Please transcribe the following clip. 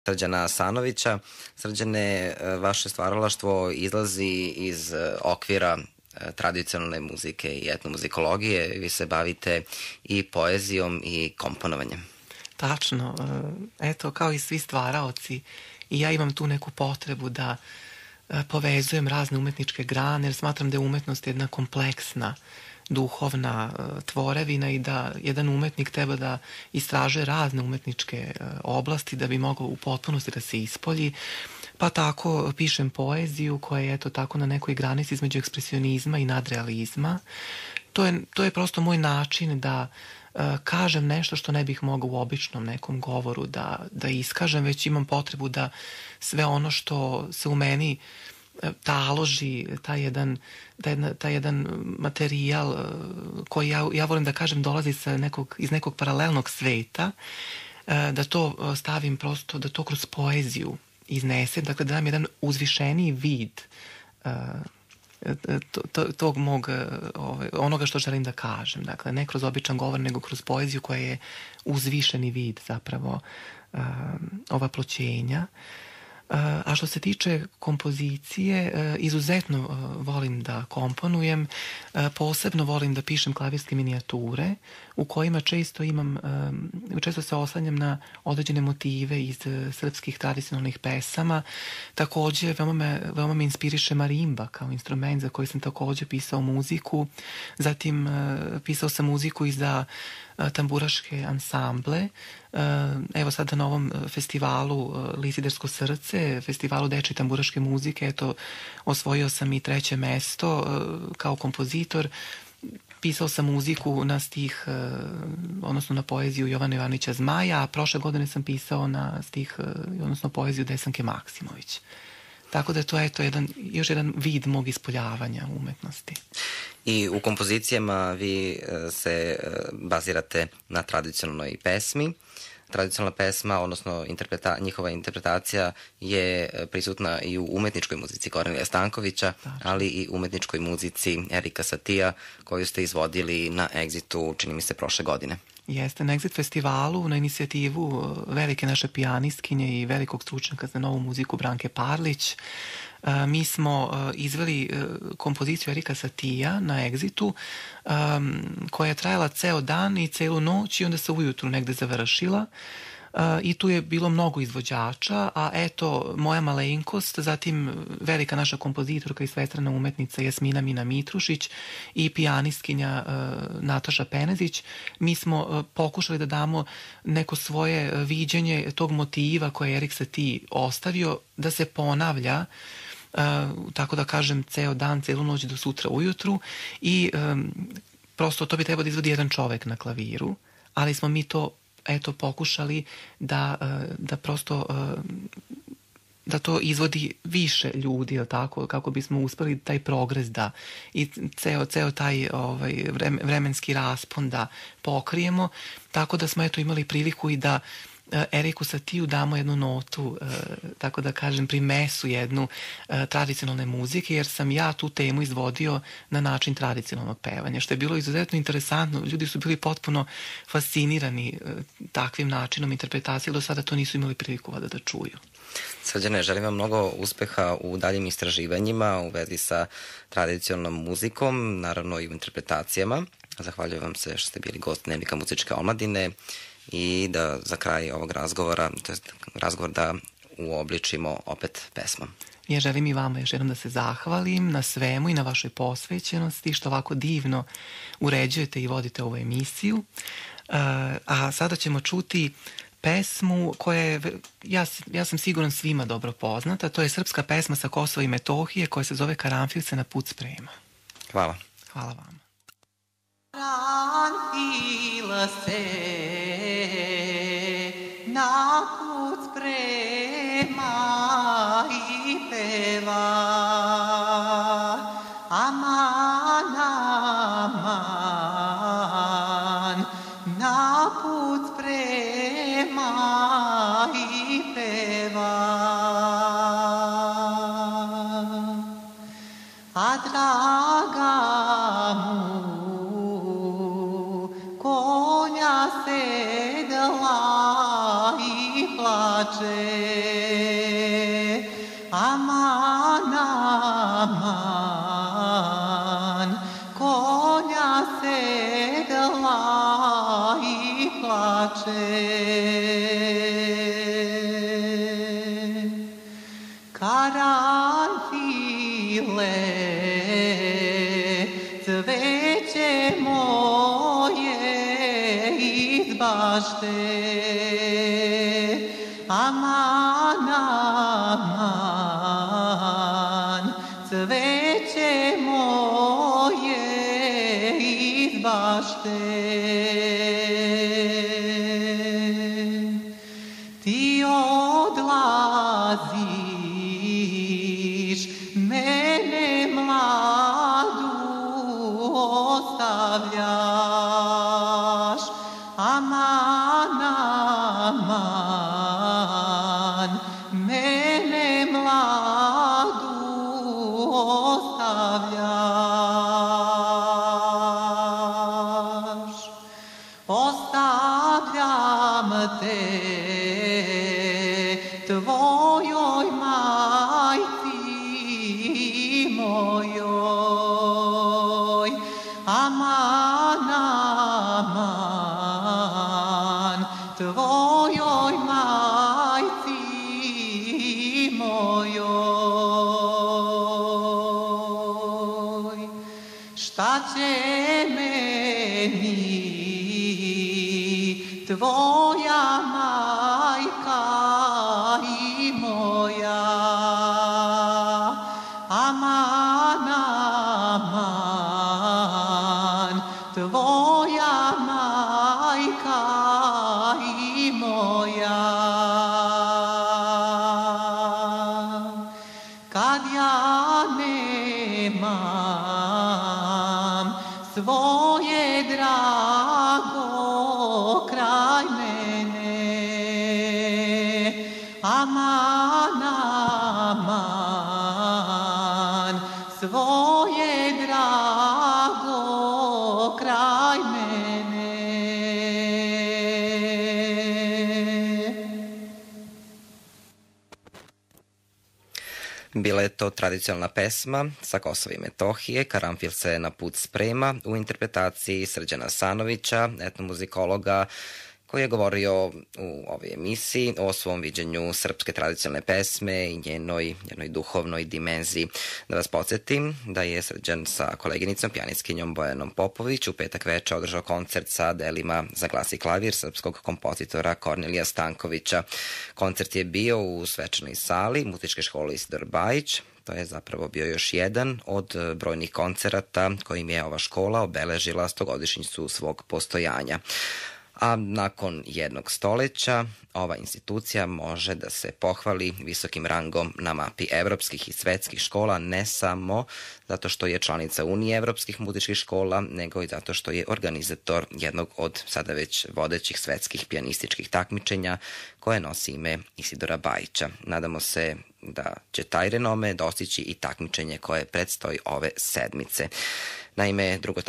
Srđana Asanovića. Srđane, vaše stvaralaštvo izlazi iz okvira tradicionalne muzike i etnomuzikologije. Vi se bavite i poezijom i komponovanjem. Tačno. Eto, kao i svi stvaraoci, i ja imam tu neku potrebu da povezujem razne umetničke grane, jer smatram da je umetnost jedna kompleksna duhovna tvorevina i da jedan umetnik treba da istražuje razne umetničke oblasti da bi mogao u potpunosti da se ispolji. Pa tako pišem poeziju koja je eto tako na nekoj granici između ekspresionizma i nadrealizma. To je prosto moj način da kažem nešto što ne bih mogao u običnom nekom govoru da iskažem, već imam potrebu da sve ono što se u meni taloži, taj jedan materijal koji ja volim da kažem dolazi iz nekog paralelnog sveta, da to stavim prosto, da to kroz poeziju iznesem, dakle da dam jedan uzvišeniji vid tog mog, onoga što želim da kažem. Dakle, ne kroz običan govor, nego kroz poeziju koja je uzvišeni vid zapravo ova ploćenja. A što se tiče kompozicije, izuzetno volim da komponujem, posebno volim da pišem klavirske minijature u kojima često se oslanjam na određene motive iz srpskih tradicionalnih pesama. Takođe, veoma me inspiriše marimba kao instrument za koji sam takođe pisao muziku. Zatim, pisao sam muziku i za tamburaške ansamble. Evo sada na ovom festivalu Lisidersko srce, festivalu dečje tamburaške muzike, eto, osvojio sam i 3. mesto kao kompozitor. Pisao sam muziku na stih, odnosno na poeziju Jovana Jovanića Zmaja, a prošle godine sam pisao na stih, odnosno poeziju Desanke Maksimović. Tako da je to još jedan vid mog ispoljavanja umetnosti. I u kompozicijama vi se bazirate na tradicionalnoj pesmi. Tradicionalna pesma, odnosno njihova interpretacija je prisutna i u umetničkoj muzici Kornelija Stankovića, ali i umetničkoj muzici Erika Satija, koju ste izvodili na Exitu, čini mi se, prošle godine. Jeste, na Exit festivalu, na inicijativu velike naše pijanistkinje i velikog stručnjaka za novu muziku Branke Parlić, mi smo izveli kompoziciju Erika Satija na Exitu, koja je trajala ceo dan i celu noć i onda se ujutru negde završila. I tu je bilo mnogo izvođača, a eto, moja malenkost, zatim velika naša kompozitorka i svestrana umetnica Jasmina Mina Mitrušić i pijanistkinja Nataša Penezić, mi smo pokušali da damo neko svoje viđenje tog motiva koje je Erik Satie ostavio, da se ponavlja, tako da kažem, ceo dan, celu noć do sutra ujutru i prosto to bi trebao da izvodi jedan čovek na klaviru, ali smo mi to pokušali da prosto da to izvodi više ljudi, tako, kako bismo uspeli taj progres i ceo taj vremenski raspon da pokrijemo, tako da smo imali priliku i da Eriku Satiju damo jednu notu, tako da kažem, primesu jednu tradicionalne muzike, jer sam ja tu temu izvodio na način tradicionalnog pevanja, što je bilo izuzetno interesantno. Ljudi su bili potpuno fascinirani takvim načinom interpretacije, do sada to nisu imali priliku da čuju. Srđane, želim vam mnogo uspeha u daljim istraživanjima u vezi sa tradicionalnom muzikom, naravno i u interpretacijama. Zahvaljujem vam se što ste bili gost Dnevnika muzičke omladine i da za kraj ovog razgovora, to je razgovor da uobličimo opet pesmom. Ja želim i vama još jednom da se zahvalim na svemu i na vašoj posvećenosti, što ovako divno uređujete i vodite ovu emisiju. A sada ćemo čuti pesmu koja je, ja sam siguran, svima dobro poznata. To je srpska pesma sa Kosova i Metohije koja se zove Karanfil se na put sprema. Hvala. Hvala vam. Karanfil se na put sprema i peva, aman, aman, na put sprema i peva, a draga mu konja sedla i plače. aman, aman, konja sedla i plače. Karanfile, cveće moje iz bašte, aman, aman, cveće moje iz bašte. Ti odlaziš, mene mladu ostavljaš, aman, aman, mene mladu ostavljaš. Ostavljam te tvojoj majci mojoj, aman, aman, tvojoj majci mojoj. Šta će meni tvoja majka i moja, aman, aman, tvoja majka i moja. Kad ja nemam svoje drago kraj mene, aman, aman, svoje drago kraj mene. Bila je to tradicionalna pesma sa Kosova i Metohije. Karanfil se na put sprema u interpretaciji Srđana Sanovića, etnomuzikologa, koji je govorio u ovoj emisiji o svom viđenju srpske tradicionalne pesme i njenoj duhovnoj dimenziji. Da vas podsjetim da je Srđan sa koleginicom, pijanistkinjom Bojanom Popović u petak veče održao koncert sa delima za glas i klavir srpskog kompozitora Kornelija Stankovića. Koncert je bio u svečanoj sali Muzičke škole Isidor Bajić. To je zapravo bio još jedan od brojnih koncerata kojim je ova škola obeležila 100-godišnjicu svog postojanja. A nakon jednog stoleća ova institucija može da se pohvali visokim rangom na mapi evropskih i svetskih škola, ne samo zato što je članica Unije evropskih muzičkih škola, nego i zato što je organizator jednog od sada već vodećih svetskih pijanističkih takmičenja koje nosi ime Isidora Bajića. Nadamo se da će taj renome dostići i takmičenje koje predstoji ove sedmice. Naime, drugo